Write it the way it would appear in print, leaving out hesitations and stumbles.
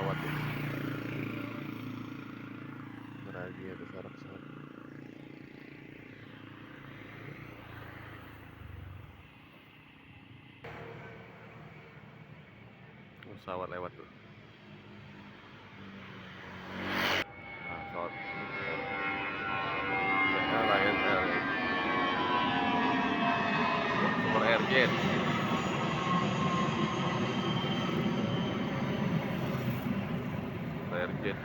pesawat tuh. Lagi ada suara pesawat. Pesawat lewat tuh. Nah, pesawat Lion Air ya. Super Airjet. Super Airjet.